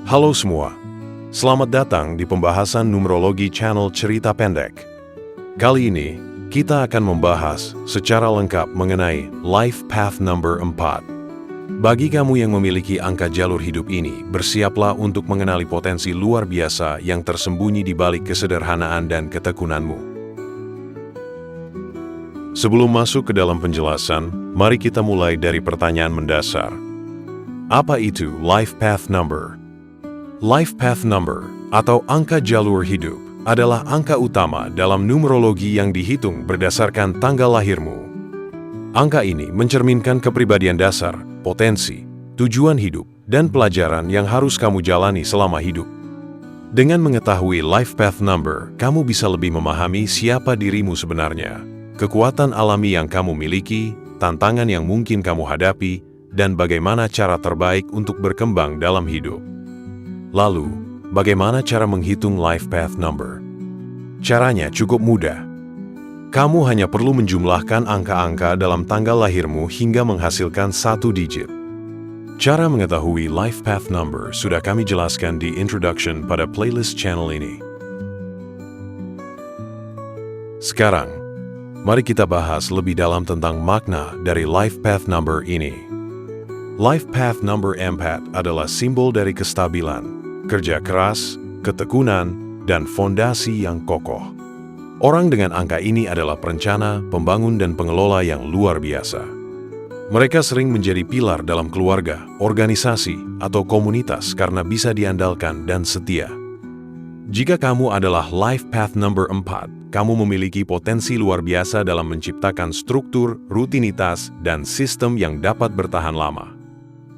Halo semua, selamat datang di pembahasan numerologi channel Cerita Pendek. Kali ini, kita akan membahas secara lengkap mengenai Life Path Number 4. Bagi kamu yang memiliki angka jalur hidup ini, bersiaplah untuk mengenali potensi luar biasa yang tersembunyi di balik kesederhanaan dan ketekunanmu. Sebelum masuk ke dalam penjelasan, mari kita mulai dari pertanyaan mendasar. Apa itu Life Path Number? Life Path Number, atau angka jalur hidup, adalah angka utama dalam numerologi yang dihitung berdasarkan tanggal lahirmu. Angka ini mencerminkan kepribadian dasar, potensi, tujuan hidup, dan pelajaran yang harus kamu jalani selama hidup. Dengan mengetahui Life Path Number, kamu bisa lebih memahami siapa dirimu sebenarnya, kekuatan alami yang kamu miliki, tantangan yang mungkin kamu hadapi, dan bagaimana cara terbaik untuk berkembang dalam hidup. Lalu, bagaimana cara menghitung Life Path Number? Caranya cukup mudah. Kamu hanya perlu menjumlahkan angka-angka dalam tanggal lahirmu hingga menghasilkan satu digit. Cara mengetahui Life Path Number sudah kami jelaskan di introduction pada playlist channel ini. Sekarang, mari kita bahas lebih dalam tentang makna dari Life Path Number ini. Life Path Number 4 adalah simbol dari kestabilan, kerja keras, ketekunan, dan fondasi yang kokoh. Orang dengan angka ini adalah perencana, pembangun, dan pengelola yang luar biasa. Mereka sering menjadi pilar dalam keluarga, organisasi, atau komunitas karena bisa diandalkan dan setia. Jika kamu adalah Life Path Number 4, kamu memiliki potensi luar biasa dalam menciptakan struktur, rutinitas, dan sistem yang dapat bertahan lama.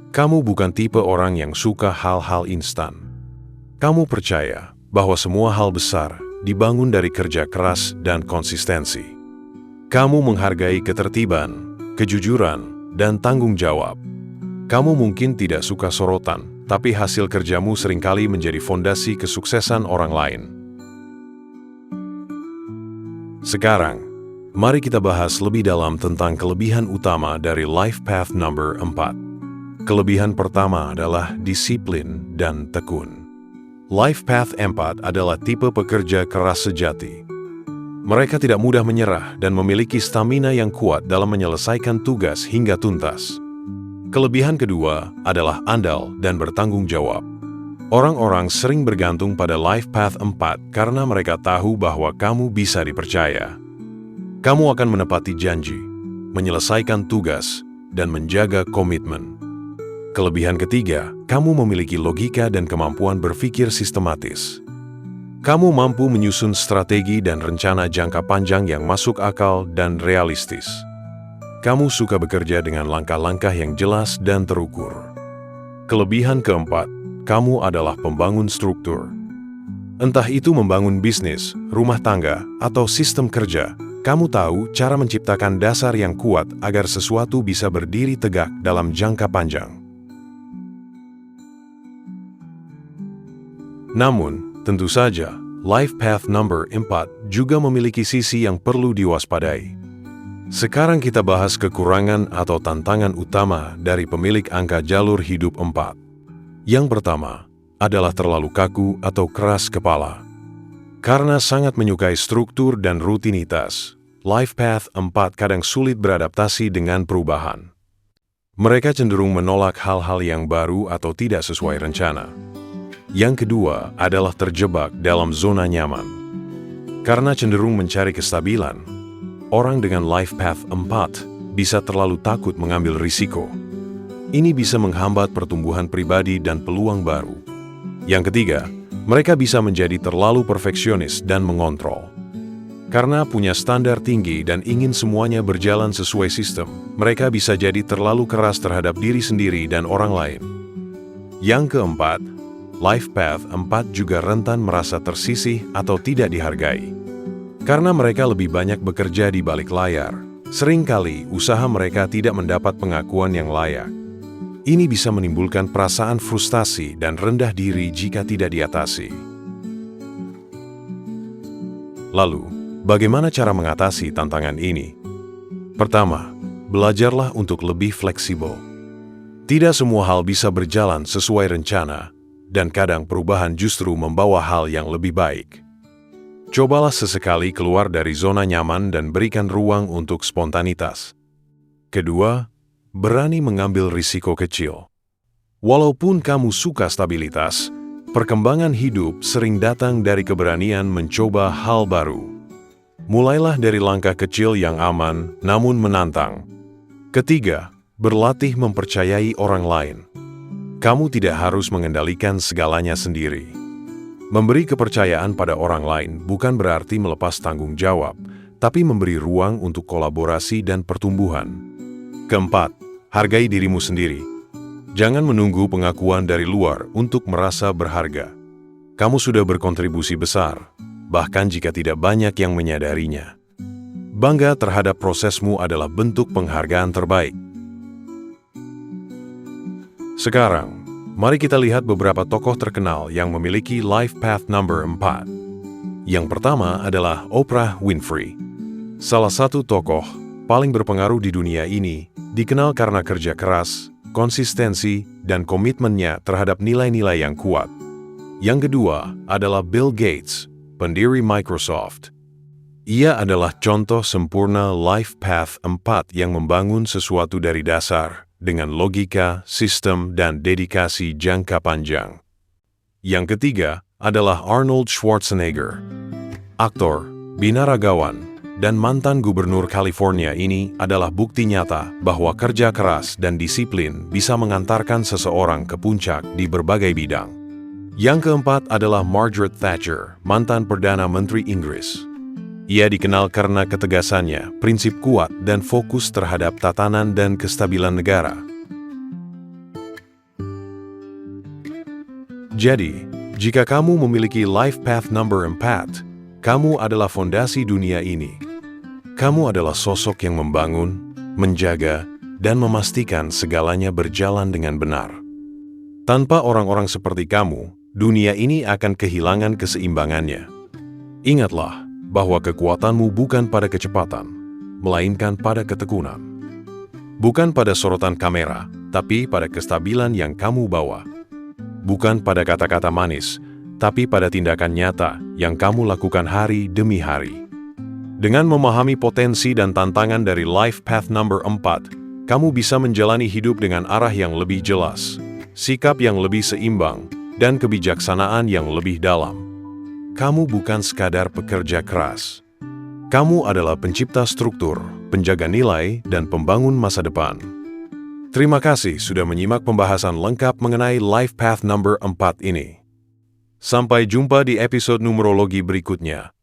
Kamu bukan tipe orang yang suka hal-hal instan. Kamu percaya bahwa semua hal besar dibangun dari kerja keras dan konsistensi. Kamu menghargai ketertiban, kejujuran, dan tanggung jawab. Kamu mungkin tidak suka sorotan, tapi hasil kerjamu seringkali menjadi fondasi kesuksesan orang lain. Sekarang, mari kita bahas lebih dalam tentang kelebihan utama dari Life Path Number 4. Kelebihan pertama adalah disiplin dan tekun. Life Path 4 adalah tipe pekerja keras sejati. Mereka tidak mudah menyerah dan memiliki stamina yang kuat dalam menyelesaikan tugas hingga tuntas. Kelebihan kedua adalah andal dan bertanggung jawab. Orang-orang sering bergantung pada Life Path 4 karena mereka tahu bahwa kamu bisa dipercaya. Kamu akan menepati janji, menyelesaikan tugas, dan menjaga komitmen. Kelebihan ketiga, kamu memiliki logika dan kemampuan berpikir sistematis. Kamu mampu menyusun strategi dan rencana jangka panjang yang masuk akal dan realistis. Kamu suka bekerja dengan langkah-langkah yang jelas dan terukur. Kelebihan keempat, kamu adalah pembangun struktur. Entah itu membangun bisnis, rumah tangga, atau sistem kerja, kamu tahu cara menciptakan dasar yang kuat agar sesuatu bisa berdiri tegak dalam jangka panjang. Namun, tentu saja, Life Path Number 4 juga memiliki sisi yang perlu diwaspadai. Sekarang kita bahas kekurangan atau tantangan utama dari pemilik angka jalur hidup 4. Yang pertama adalah terlalu kaku atau keras kepala. Karena sangat menyukai struktur dan rutinitas, Life Path 4 kadang sulit beradaptasi dengan perubahan. Mereka cenderung menolak hal-hal yang baru atau tidak sesuai rencana. Yang kedua adalah terjebak dalam zona nyaman. Karena cenderung mencari kestabilan, orang dengan Life Path 4 bisa terlalu takut mengambil risiko. Ini bisa menghambat pertumbuhan pribadi dan peluang baru. Yang ketiga, mereka bisa menjadi terlalu perfeksionis dan mengontrol. Karena punya standar tinggi dan ingin semuanya berjalan sesuai sistem, mereka bisa jadi terlalu keras terhadap diri sendiri dan orang lain. Yang keempat, Life Path 4 juga rentan merasa tersisih atau tidak dihargai. Karena mereka lebih banyak bekerja di balik layar, seringkali usaha mereka tidak mendapat pengakuan yang layak. Ini bisa menimbulkan perasaan frustasi dan rendah diri jika tidak diatasi. Lalu, bagaimana cara mengatasi tantangan ini? Pertama, belajarlah untuk lebih fleksibel. Tidak semua hal bisa berjalan sesuai rencana, dan kadang perubahan justru membawa hal yang lebih baik. Cobalah sesekali keluar dari zona nyaman dan berikan ruang untuk spontanitas. Kedua, berani mengambil risiko kecil. Walaupun kamu suka stabilitas, perkembangan hidup sering datang dari keberanian mencoba hal baru. Mulailah dari langkah kecil yang aman namun menantang. Ketiga, berlatih mempercayai orang lain. Kamu tidak harus mengendalikan segalanya sendiri. Memberi kepercayaan pada orang lain bukan berarti melepas tanggung jawab, tapi memberi ruang untuk kolaborasi dan pertumbuhan. Keempat, hargai dirimu sendiri. Jangan menunggu pengakuan dari luar untuk merasa berharga. Kamu sudah berkontribusi besar, bahkan jika tidak banyak yang menyadarinya. Bangga terhadap prosesmu adalah bentuk penghargaan terbaik. Sekarang, mari kita lihat beberapa tokoh terkenal yang memiliki life path number 4. Yang pertama adalah Oprah Winfrey. Salah satu tokoh paling berpengaruh di dunia ini, dikenal karena kerja keras, konsistensi, dan komitmennya terhadap nilai-nilai yang kuat. Yang kedua adalah Bill Gates, pendiri Microsoft. Ia adalah contoh sempurna life path 4 yang membangun sesuatu dari dasar, dengan logika, sistem, dan dedikasi jangka panjang. Yang ketiga adalah Arnold Schwarzenegger. Aktor, binaragawan, dan mantan gubernur California ini adalah bukti nyata bahwa kerja keras dan disiplin bisa mengantarkan seseorang ke puncak di berbagai bidang. Yang keempat adalah Margaret Thatcher, mantan Perdana Menteri Inggris. Ia dikenal karena ketegasannya, prinsip kuat, dan fokus terhadap tatanan dan kestabilan negara. Jadi, jika kamu memiliki life path number 4, kamu adalah fondasi dunia ini. Kamu adalah sosok yang membangun, menjaga, dan memastikan segalanya berjalan dengan benar. Tanpa orang-orang seperti kamu, dunia ini akan kehilangan keseimbangannya. Ingatlah bahwa kekuatanmu bukan pada kecepatan, melainkan pada ketekunan. Bukan pada sorotan kamera, tapi pada kestabilan yang kamu bawa. Bukan pada kata-kata manis, tapi pada tindakan nyata yang kamu lakukan hari demi hari. Dengan memahami potensi dan tantangan dari life path number 4, kamu bisa menjalani hidup dengan arah yang lebih jelas, sikap yang lebih seimbang, dan kebijaksanaan yang lebih dalam. Kamu bukan sekadar pekerja keras. Kamu adalah pencipta struktur, penjaga nilai, dan pembangun masa depan. Terima kasih sudah menyimak pembahasan lengkap mengenai life path number 4 ini. Sampai jumpa di episode numerologi berikutnya.